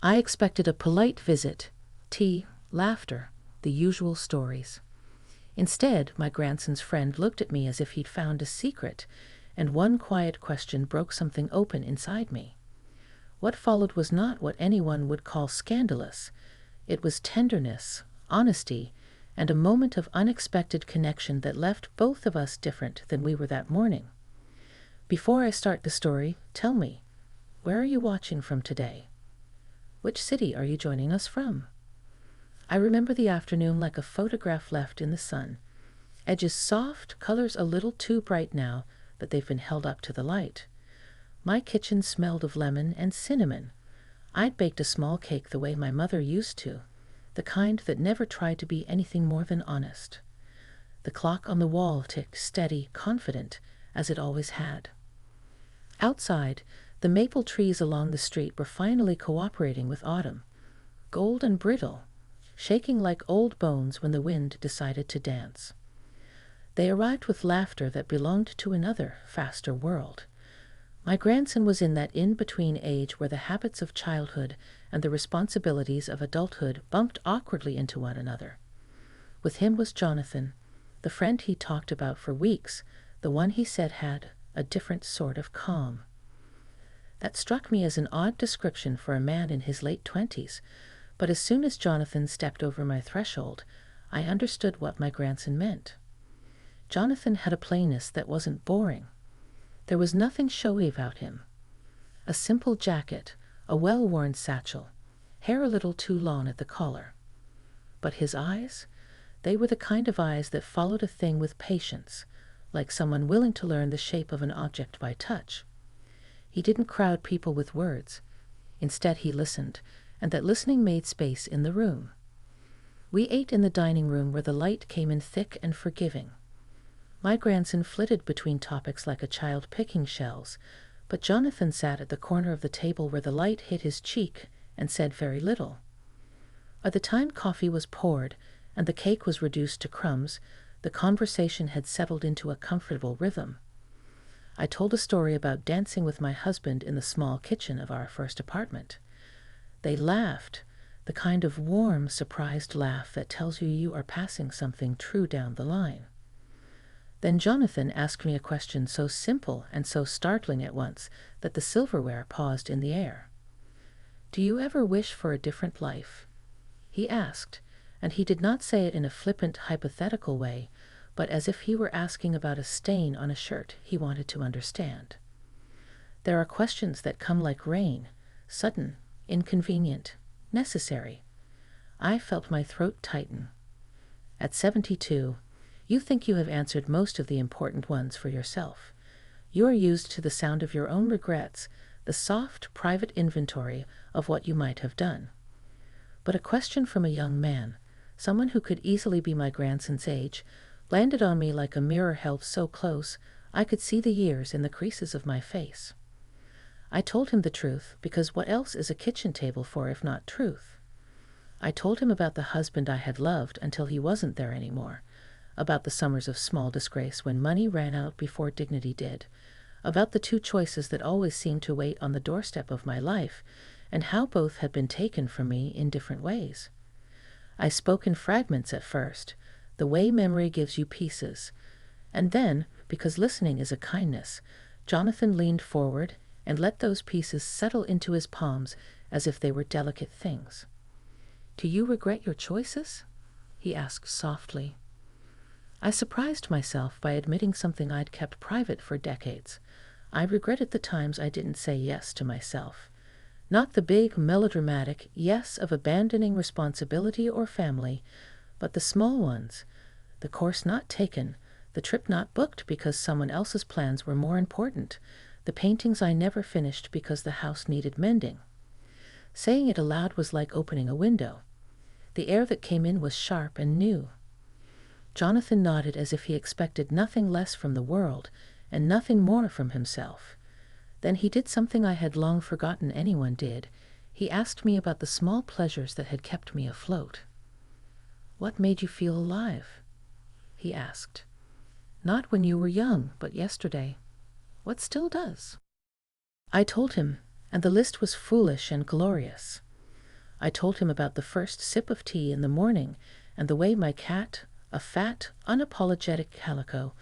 I expected a polite visit, tea, laughter, the usual stories. Instead, my grandson's friend looked at me as if he'd found a secret, and one quiet question broke something open inside me. What followed was not what anyone would call scandalous. It was tenderness, honesty, and a moment of unexpected connection that left both of us different than we were that morning. Before I start the story, tell me, where are you watching from today? Which city are you joining us from? I remember the afternoon like a photograph left in the sun. Edges soft, colors a little too bright now that they've been held up to the light. My kitchen smelled of lemon and cinnamon. I'd baked a small cake the way my mother used to, the kind that never tried to be anything more than honest. The clock on the wall ticked steady, confident, as it always had. Outside, the maple trees along the street were finally cooperating with autumn, gold and brittle, shaking like old bones when the wind decided to dance. They arrived with laughter that belonged to another, faster world. My grandson was in that in-between age where the habits of childhood and the responsibilities of adulthood bumped awkwardly into one another. With him was Jonathan, the friend he talked about for weeks, the one he said had a different sort of calm. That struck me as an odd description for a man in his late 20s, but as soon as Jonathan stepped over my threshold, I understood what my grandson meant. Jonathan had a plainness that wasn't boring. There was nothing showy about him. A simple jacket, a well-worn satchel, hair a little too long at the collar. But his eyes? They were the kind of eyes that followed a thing with patience, like someone willing to learn the shape of an object by touch. He didn't crowd people with words. Instead, he listened, and that listening made space in the room. We ate in the dining room where the light came in thick and forgiving. My grandson flitted between topics like a child picking shells, but Jonathan sat at the corner of the table where the light hit his cheek and said very little. By the time coffee was poured and the cake was reduced to crumbs, the conversation had settled into a comfortable rhythm. I told a story about dancing with my husband in the small kitchen of our first apartment. They laughed, the kind of warm, surprised laugh that tells you you are passing something true down the line. Then Jonathan asked me a question so simple and so startling at once that the silverware paused in the air. "Do you ever wish for a different life?" he asked, and he did not say it in a flippant, hypothetical way, but as if he were asking about a stain on a shirt he wanted to understand. There are questions that come like rain, sudden, inconvenient, necessary. I felt my throat tighten. At 72, you think you have answered most of the important ones for yourself. You are used to the sound of your own regrets, the soft, private inventory of what you might have done. But a question from a young man, someone who could easily be my grandson's age, landed on me like a mirror held so close I could see the years in the creases of my face. I told him the truth, because what else is a kitchen table for if not truth? I told him about the husband I had loved until he wasn't there anymore, about the summers of small disgrace when money ran out before dignity did, about the two choices that always seemed to wait on the doorstep of my life, and how both had been taken from me in different ways. I spoke in fragments at first, the way memory gives you pieces, and then, because listening is a kindness, Jonathan leaned forward and let those pieces settle into his palms as if they were delicate things. "Do you regret your choices?" he asked softly. I surprised myself by admitting something I'd kept private for decades. I regretted the times I didn't say yes to myself. Not the big, melodramatic yes of abandoning responsibility or family, but the small ones, the course not taken, the trip not booked because someone else's plans were more important, the paintings I never finished because the house needed mending. Saying it aloud was like opening a window. The air that came in was sharp and new. Jonathan nodded as if he expected nothing less from the world and nothing more from himself. Then he did something I had long forgotten anyone did. He asked me about the small pleasures that had kept me afloat. "What made you feel alive?" he asked. "Not when you were young, but yesterday. What still does?" I told him, and the list was foolish and glorious. I told him about the first sip of tea in the morning and the way my cat, a fat, unapologetic calico,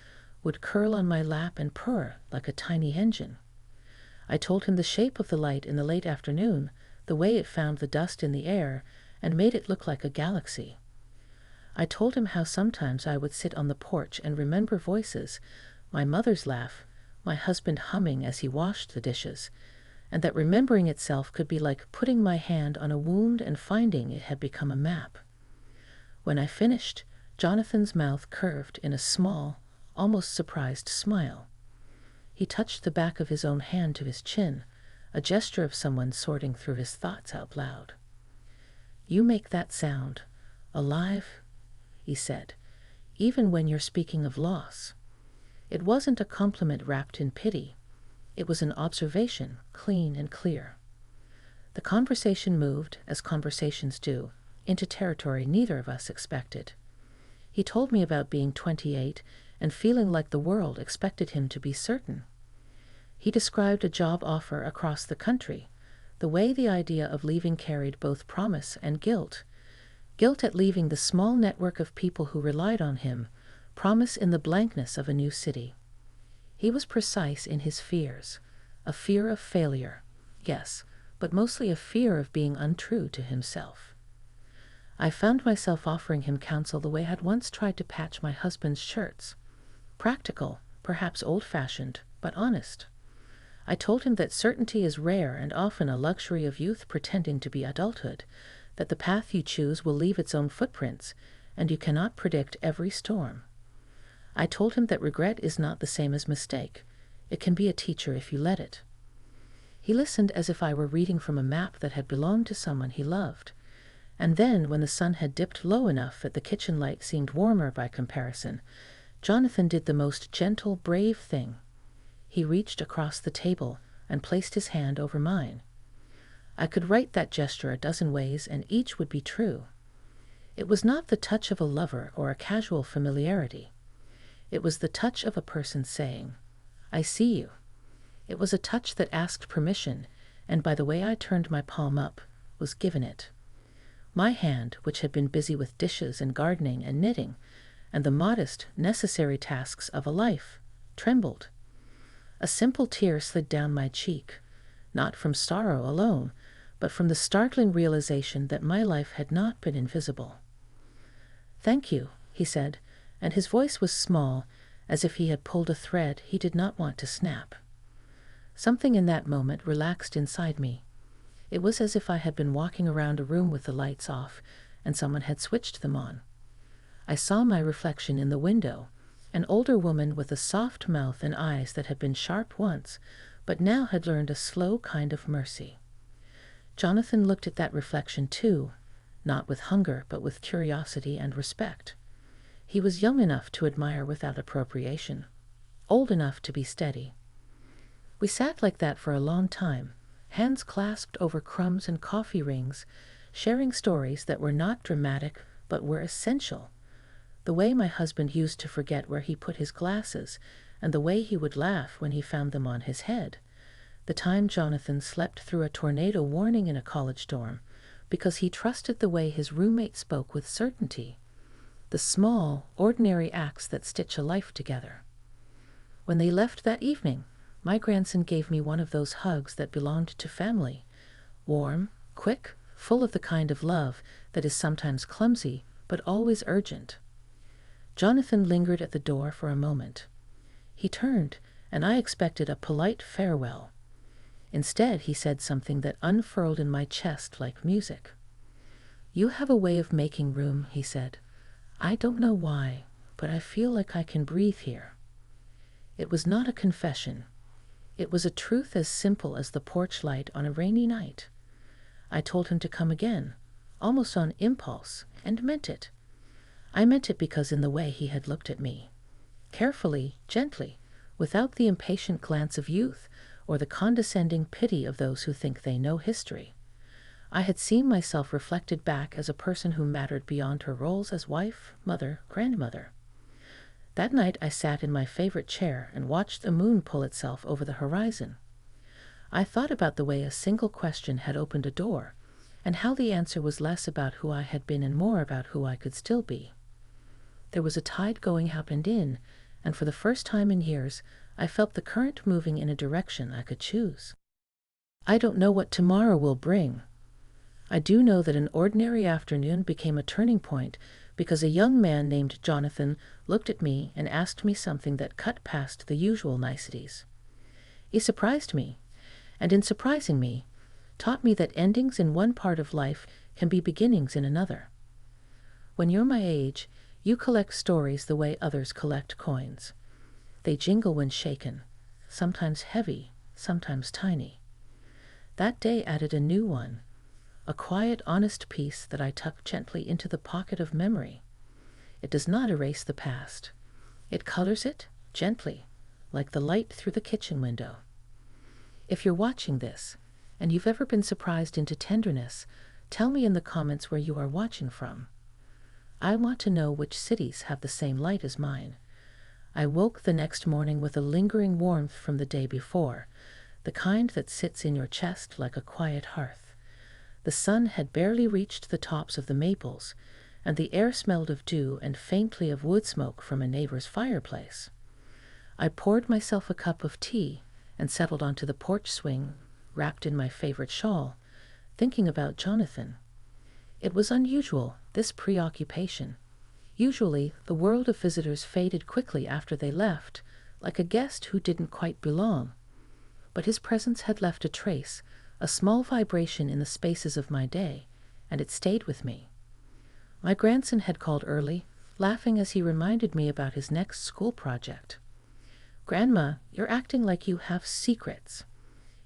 would curl on my lap and purr like a tiny engine. I told him the shape of the light in the late afternoon, the way it found the dust in the air and made it look like a galaxy. I told him how sometimes I would sit on the porch and remember voices, my mother's laugh, my husband humming as he washed the dishes, and that remembering itself could be like putting my hand on a wound and finding it had become a map. When I finished, Jonathan's mouth curved in a small, almost surprised smile. He touched the back of his own hand to his chin, a gesture of someone sorting through his thoughts out loud. "You make that sound, alive," he said, "even when you're speaking of loss." It wasn't a compliment wrapped in pity. It was an observation, clean and clear. The conversation moved, as conversations do, into territory neither of us expected. He told me about being 28 and feeling like the world expected him to be certain. He described a job offer across the country, the way the idea of leaving carried both promise and guilt. Guilt at leaving the small network of people who relied on him, promise in the blankness of a new city. He was precise in his fears, a fear of failure, yes, but mostly a fear of being untrue to himself. I found myself offering him counsel the way I'd once tried to patch my husband's shirts. Practical, perhaps old-fashioned, but honest. I told him that certainty is rare and often a luxury of youth pretending to be adulthood, that the path you choose will leave its own footprints, and you cannot predict every storm. I told him that regret is not the same as mistake. It can be a teacher if you let it. He listened as if I were reading from a map that had belonged to someone he loved. And then, when the sun had dipped low enough that the kitchen light seemed warmer by comparison, Jonathan did the most gentle, brave thing. He reached across the table and placed his hand over mine. I could write that gesture a dozen ways, and each would be true. It was not the touch of a lover or a casual familiarity. It was the touch of a person saying, "I see you." It was a touch that asked permission, and by the way I turned my palm up, was given it. My hand, which had been busy with dishes and gardening and knitting, and the modest, necessary tasks of a life, trembled. A simple tear slid down my cheek, not from sorrow alone, but from the startling realization that my life had not been invisible. "Thank you," he said, and his voice was small, as if he had pulled a thread he did not want to snap. Something in that moment relaxed inside me. It was as if I had been walking around a room with the lights off, and someone had switched them on. I saw my reflection in the window, an older woman with a soft mouth and eyes that had been sharp once, but now had learned a slow kind of mercy. Jonathan looked at that reflection too, not with hunger, but with curiosity and respect. He was young enough to admire without appropriation, old enough to be steady. We sat like that for a long time, hands clasped over crumbs and coffee rings, sharing stories that were not dramatic but were essential. The way my husband used to forget where he put his glasses, and the way he would laugh when he found them on his head. The time Jonathan slept through a tornado warning in a college dorm, because he trusted the way his roommate spoke with certainty. The small, ordinary acts that stitch a life together. When they left that evening, my grandson gave me one of those hugs that belonged to family, warm, quick, full of the kind of love that is sometimes clumsy, but always urgent. Jonathan lingered at the door for a moment. He turned, and I expected a polite farewell. Instead, he said something that unfurled in my chest like music. "You have a way of making room," he said. "I don't know why, but I feel like I can breathe here." It was not a confession. It was a truth as simple as the porch light on a rainy night. I told him to come again, almost on impulse, and meant it. I meant it because in the way he had looked at me, carefully, gently, without the impatient glance of youth or the condescending pity of those who think they know history. I had seen myself reflected back as a person who mattered beyond her roles as wife, mother, grandmother. That night I sat in my favorite chair and watched the moon pull itself over the horizon. I thought about the way a single question had opened a door, and how the answer was less about who I had been and more about who I could still be. There was a tide going up and in, and for the first time in years, I felt the current moving in a direction I could choose. I don't know what tomorrow will bring. I do know that an ordinary afternoon became a turning point because a young man named Jonathan looked at me and asked me something that cut past the usual niceties. He surprised me, and in surprising me, taught me that endings in one part of life can be beginnings in another. When you're my age, you collect stories the way others collect coins. They jingle when shaken, sometimes heavy, sometimes tiny. That day added a new one, a quiet, honest piece that I tucked gently into the pocket of memory. It does not erase the past. It colors it, gently, like the light through the kitchen window. If you're watching this, and you've ever been surprised into tenderness, tell me in the comments where you are watching from. I want to know which cities have the same light as mine. I woke the next morning with a lingering warmth from the day before, the kind that sits in your chest like a quiet hearth. The sun had barely reached the tops of the maples, and the air smelled of dew and faintly of wood smoke from a neighbor's fireplace. I poured myself a cup of tea and settled onto the porch swing, wrapped in my favorite shawl, thinking about Jonathan. It was unusual, this preoccupation. Usually, the world of visitors faded quickly after they left, like a guest who didn't quite belong. But his presence had left a trace, a small vibration in the spaces of my day, and it stayed with me. My grandson had called early, laughing as he reminded me about his next school project. "Grandma, you're acting like you have secrets,"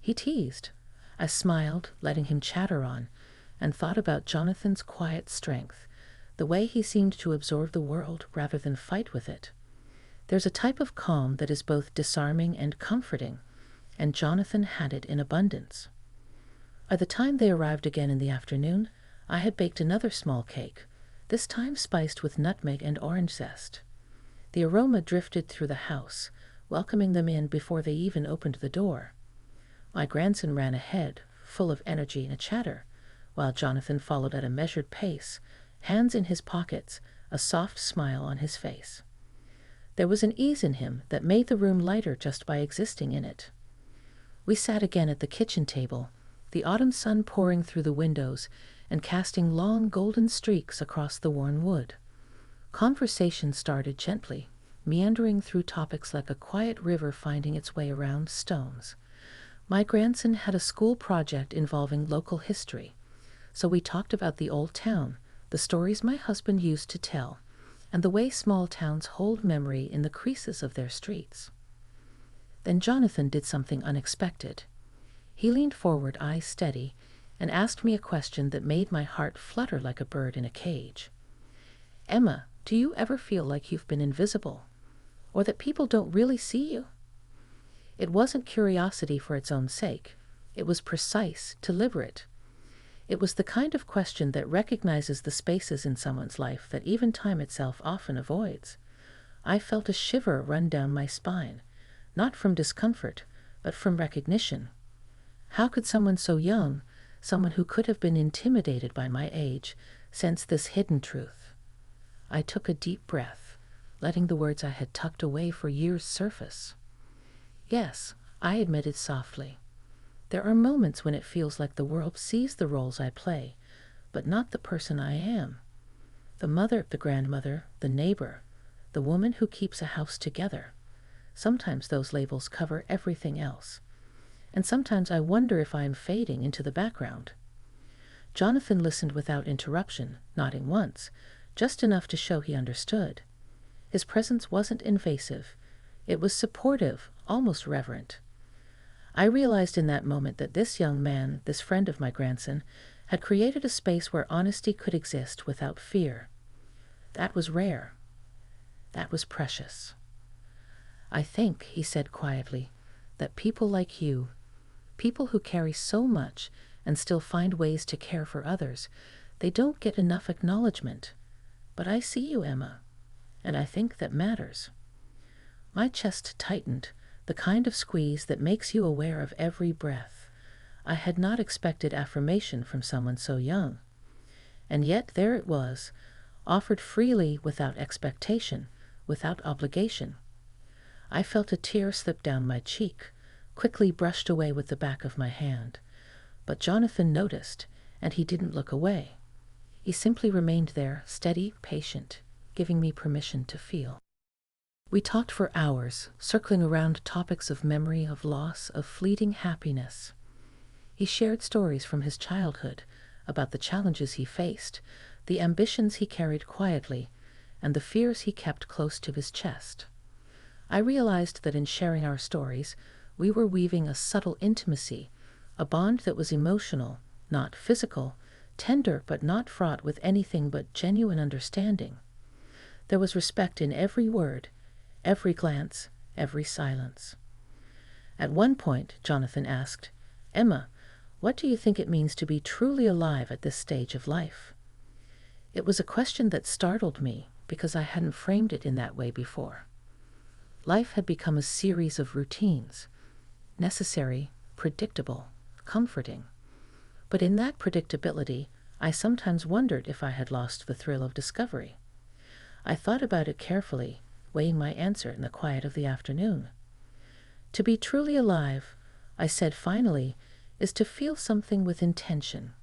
he teased. I smiled, letting him chatter on, and thought about Jonathan's quiet strength, the way he seemed to absorb the world rather than fight with it. There's a type of calm that is both disarming and comforting, and Jonathan had it in abundance. By the time they arrived again in the afternoon, I had baked another small cake, this time spiced with nutmeg and orange zest. The aroma drifted through the house, welcoming them in before they even opened the door. My grandson ran ahead, full of energy and a chatter, while Jonathan followed at a measured pace, hands in his pockets, a soft smile on his face. There was an ease in him that made the room lighter just by existing in it. We sat again at the kitchen table, the autumn sun pouring through the windows and casting long golden streaks across the worn wood. Conversation started gently, meandering through topics like a quiet river finding its way around stones. My grandson had a school project involving local history, so we talked about the old town, the stories my husband used to tell, and the way small towns hold memory in the creases of their streets. Then Jonathan did something unexpected. He leaned forward, eyes steady, and asked me a question that made my heart flutter like a bird in a cage. "Emma, do you ever feel like you've been invisible, or that people don't really see you?" It wasn't curiosity for its own sake. It was precise, deliberate. It was the kind of question that recognizes the spaces in someone's life that even time itself often avoids. I felt a shiver run down my spine, not from discomfort, but from recognition. How could someone so young, someone who could have been intimidated by my age, sense this hidden truth? I took a deep breath, letting the words I had tucked away for years surface. "Yes," I admitted softly. "There are moments when it feels like the world sees the roles I play, but not the person I am. The mother, the grandmother, the neighbor, the woman who keeps a house together. Sometimes those labels cover everything else. And sometimes I wonder if I am fading into the background." Jonathan listened without interruption, nodding once, just enough to show he understood. His presence wasn't invasive. It was supportive, almost reverent. I realized in that moment that this young man, this friend of my grandson, had created a space where honesty could exist without fear. That was rare. That was precious. "I think," he said quietly, "that people like you, people who carry so much and still find ways to care for others, they don't get enough acknowledgement. But I see you, Emma, and I think that matters." My chest tightened, the kind of squeeze that makes you aware of every breath. I had not expected affirmation from someone so young. And yet there it was, offered freely without expectation, without obligation. I felt a tear slip down my cheek, quickly brushed away with the back of my hand. But Jonathan noticed, and he didn't look away. He simply remained there, steady, patient, giving me permission to feel. We talked for hours, circling around topics of memory, of loss, of fleeting happiness. He shared stories from his childhood about the challenges he faced, the ambitions he carried quietly, and the fears he kept close to his chest. I realized that in sharing our stories, we were weaving a subtle intimacy, a bond that was emotional, not physical, tender but not fraught with anything but genuine understanding. There was respect in every word, every glance, every silence. At one point, Jonathan asked, "Emma, what do you think it means to be truly alive at this stage of life?" It was a question that startled me because I hadn't framed it in that way before. Life had become a series of routines, necessary, predictable, comforting. But in that predictability, I sometimes wondered if I had lost the thrill of discovery. I thought about it carefully, weighing my answer in the quiet of the afternoon. To be truly alive, I said finally, is to feel something with intention.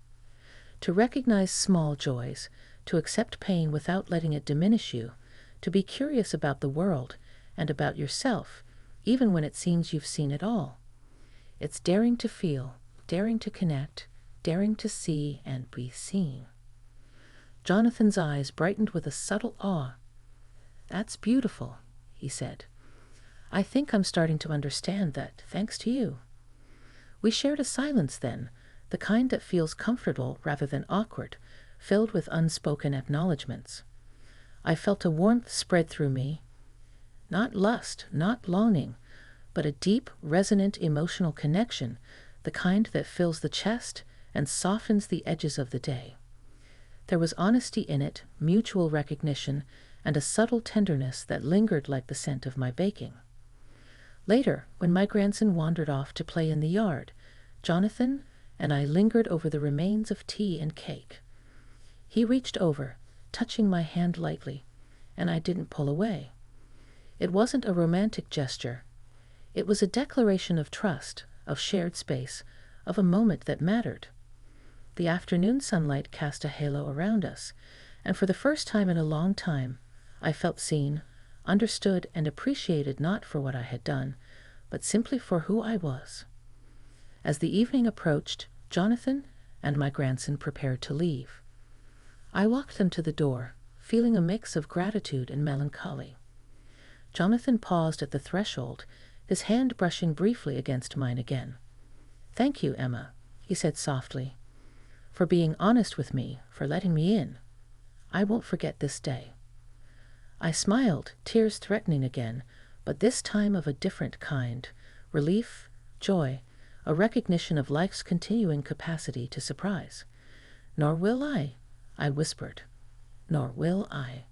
To recognize small joys, to accept pain without letting it diminish you, to be curious about the world and about yourself, even when it seems you've seen it all. It's daring to feel, daring to connect, daring to see and be seen. Jonathan's eyes brightened with a subtle awe. "That's beautiful," he said. "I think I'm starting to understand that, thanks to you." We shared a silence then, the kind that feels comfortable rather than awkward, filled with unspoken acknowledgments. I felt a warmth spread through me, not lust, not longing, but a deep, resonant emotional connection, the kind that fills the chest and softens the edges of the day. There was honesty in it, mutual recognition, and a subtle tenderness that lingered like the scent of my baking. Later, when my grandson wandered off to play in the yard, Jonathan and I lingered over the remains of tea and cake. He reached over, touching my hand lightly, and I didn't pull away. It wasn't a romantic gesture. It was a declaration of trust, of shared space, of a moment that mattered. The afternoon sunlight cast a halo around us, and for the first time in a long time, I felt seen, understood, and appreciated not for what I had done, but simply for who I was. As the evening approached, Jonathan and my grandson prepared to leave. I walked them to the door, feeling a mix of gratitude and melancholy. Jonathan paused at the threshold, his hand brushing briefly against mine again. "Thank you, Emma," he said softly, "for being honest with me, for letting me in. I won't forget this day." I smiled, tears threatening again, but this time of a different kind, relief, joy, a recognition of life's continuing capacity to surprise. "Nor will I whispered. "Nor will I."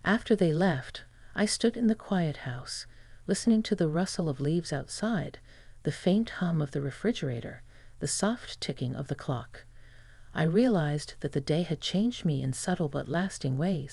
After they left, I stood in the quiet house, listening to the rustle of leaves outside, the faint hum of the refrigerator, the soft ticking of the clock. I realized that the day had changed me in subtle but lasting ways.